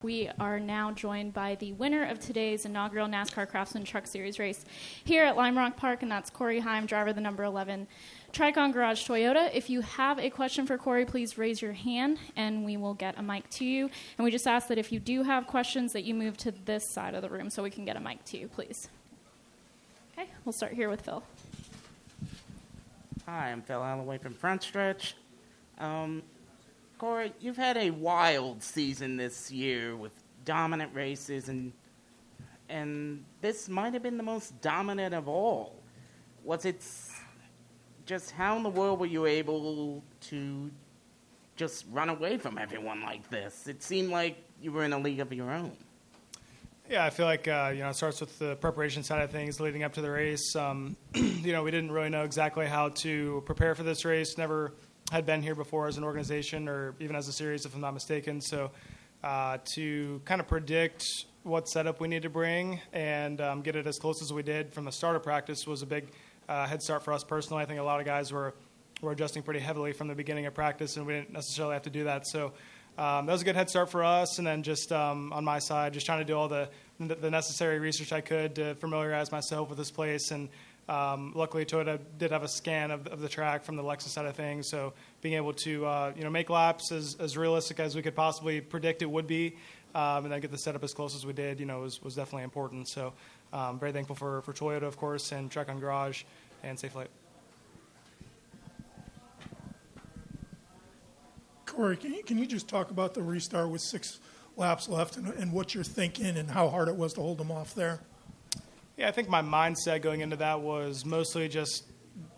We are now joined by the winner of today's inaugural NASCAR Craftsman Truck Series race here at Lime Rock Park, and that's Corey Heim, driver the number 11 Tricon Garage Toyota. If you have a question for Corey, please raise your hand, and we will get a mic to you. And we just ask that if you do have questions that you move to this side of the room so we can get a mic to you, please. Okay, we'll start here with Phil. Hi, I'm Phil Alloway from Front Stretch. Corey, you've had a wild season this year with dominant races, and this might have been the most dominant of all. Was it just how in the world were you able to just run away from everyone like this? It seemed like you were in a league of your own. Yeah, I feel like it starts with the preparation side of things leading up to the race. We didn't really know exactly how to prepare for this race. Never had been here before as an organization or even as a series, if I'm not mistaken. So to kind of predict what setup we need to bring and get it as close as we did from the start of practice was a big head start for us personally. I think a lot of guys were adjusting pretty heavily from the beginning of practice, and we didn't necessarily have to do that. So that was a good head start for us. And then just on my side, just trying to do all the necessary research I could to familiarize myself with this place. And luckily, Toyota did have a scan of the track from the Lexus side of things, so being able to make laps as realistic as we could possibly predict it would be, and then get the setup as close as we did, was definitely important. So very thankful for Toyota, of course, and Trek on Garage, and Safe Flight. Corey, can you just talk about the restart with 6 laps left and what you're thinking and how hard it was to hold them off there? Yeah, I think my mindset going into that was mostly just,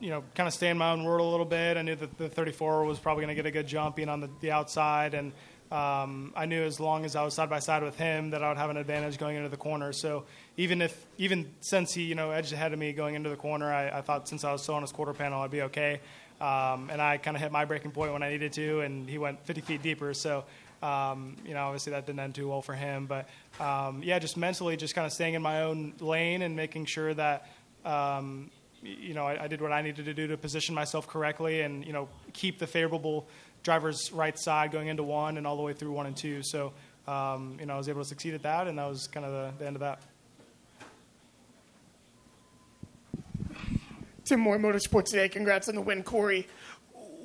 kind of stay in my own world a little bit. I knew that the 34 was probably going to get a good jump being on the outside, and I knew as long as I was side by side with him that I would have an advantage going into the corner. So even since he, edged ahead of me going into the corner, I thought since I was still on his quarter panel, I'd be okay. And I kind of hit my breaking point when I needed to, and he went 50 feet deeper. So obviously that didn't end too well for him. But, just mentally just kind of staying in my own lane and making sure that, I did what I needed to do to position myself correctly and, keep the favorable driver's right side going into 1 and all the way through 1 and 2. So, I was able to succeed at that, and that was kind of the end of that. Tim Moore, Motorsports Today. Congrats on the win, Corey.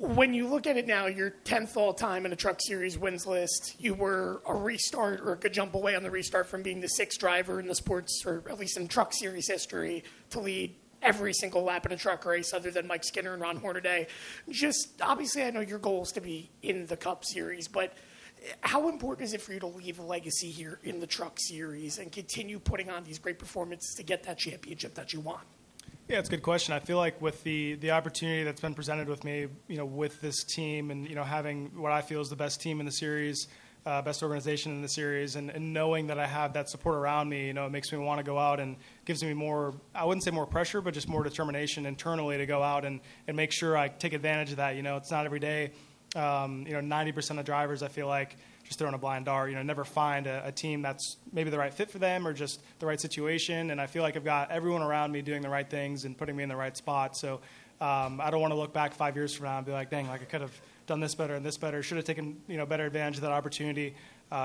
When you look at it now, you're 10th all-time in the Truck Series wins list. You were a restart or a good jump away on the restart from being the 6th driver in the sports, or at least in Truck Series history, to lead every single lap in a truck race other than Mike Skinner and Ron Hornaday. Just, obviously, I know your goal is to be in the Cup Series, but how important is it for you to leave a legacy here in the Truck Series and continue putting on these great performances to get that championship that you want? Yeah, it's a good question. I feel like with the opportunity that's been presented with me, with this team and, having what I feel is the best team in the series, best organization in the series, and knowing that I have that support around me, it makes me want to go out and gives me more, I wouldn't say more pressure, but just more determination internally to go out and make sure I take advantage of that. It's not every day. 90% of drivers, I feel like, just throwing a blind dart, never find a team that's maybe the right fit for them or just the right situation. And I feel like I've got everyone around me doing the right things and putting me in the right spot. So I don't want to look back 5 years from now and be like, dang, I could have done this better and this better. Should have taken, better advantage of that opportunity.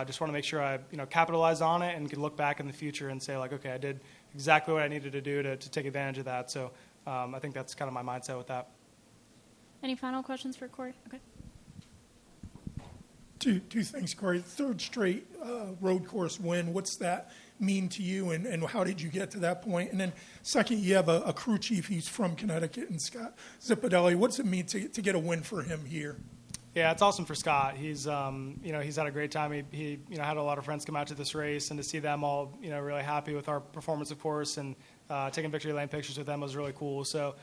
Just want to make sure I, capitalize on it and can look back in the future and say, like, okay, I did exactly what I needed to do to take advantage of that. So I think that's kind of my mindset with that. Any final questions for Corey? Okay. Two things, Corey. Third straight road course win. What's that mean to you, and how did you get to that point? And then second, you have a crew chief. He's from Connecticut, and Scott Zipadelli. What's it mean to get a win for him here? Yeah, it's awesome for Scott. He's he's had a great time. He had a lot of friends come out to this race, and to see them all really happy with our performance, of course, and taking victory lane pictures with them was really cool. So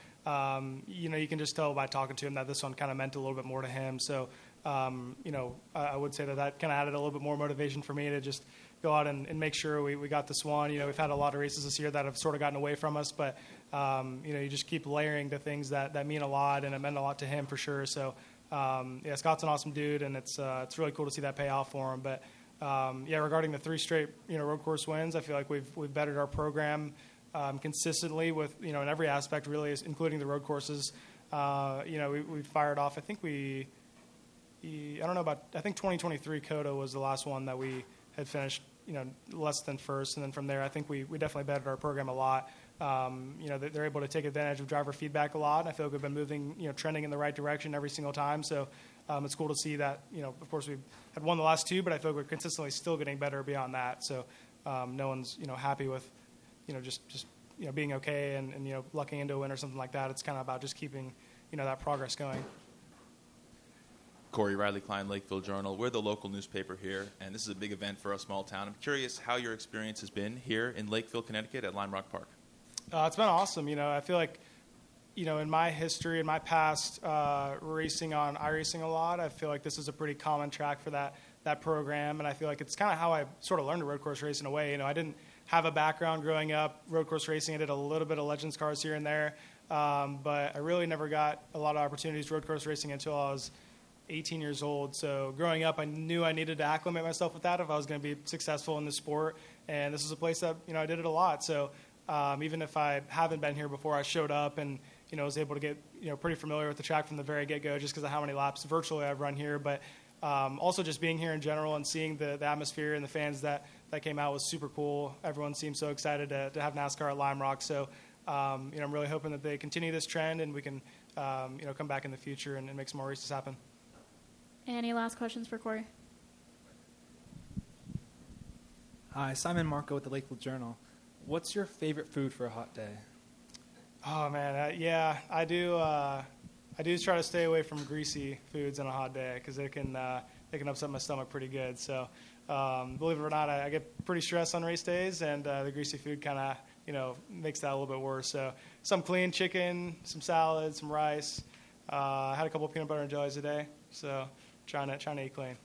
you can just tell by talking to him that this one kind of meant a little bit more to him. So I would say that kind of added a little bit more motivation for me to just go out and make sure we got this one. We've had a lot of races this year that have sort of gotten away from us, but you just keep layering the things that mean a lot, and it meant a lot to him for sure. So Scott's an awesome dude, and it's really cool to see that pay off for him. But regarding the 3 straight road course wins, I feel like we've bettered our program consistently with in every aspect, really, including the road courses. We fired off. I think I think 2023 COTA was the last one that we had finished less than first, and then from there I think we definitely bettered our program a lot. They're able to take advantage of driver feedback a lot, and I feel like we've been moving, trending in the right direction every single time. So it's cool to see that. Of course, we had won the last two, but I feel like we're consistently still getting better beyond that. So no one's happy with just being okay and lucking into a win or something like that. It's kind of about just keeping that progress going. Corey, Riley Klein, Lakeville Journal. We're the local newspaper here, and this is a big event for a small town. I'm curious how your experience has been here in Lakeville, Connecticut at Lime Rock Park. It's been awesome. I feel like, in my history, in my past, racing on iRacing a lot, I feel like this is a pretty common track for that program, and I feel like it's kind of how I sort of learned to road course race in a way. I didn't have a background growing up road course racing. I did a little bit of Legends cars here and there, but I really never got a lot of opportunities road course racing until I was 18 years old. So growing up, I knew I needed to acclimate myself with that if I was going to be successful in the sport, and this is a place that I did it a lot. So even if I haven't been here before, I showed up and was able to get pretty familiar with the track from the very get-go, just because of how many laps virtually I've run here. But also just being here in general and seeing the atmosphere and the fans that came out was super cool. Everyone seemed so excited to have NASCAR at Lime Rock. So I'm really hoping that they continue this trend and we can come back in the future and make some more races happen. Any last questions for Corey? Hi, Simon Marco with the Lakeville Journal. What's your favorite food for a hot day? Oh man, I do. I do try to stay away from greasy foods on a hot day because they can upset my stomach pretty good. So believe it or not, I get pretty stressed on race days, and the greasy food kind of makes that a little bit worse. So some clean chicken, some salad, some rice. I had a couple of peanut butter and jellies a day. So trying to eat clean.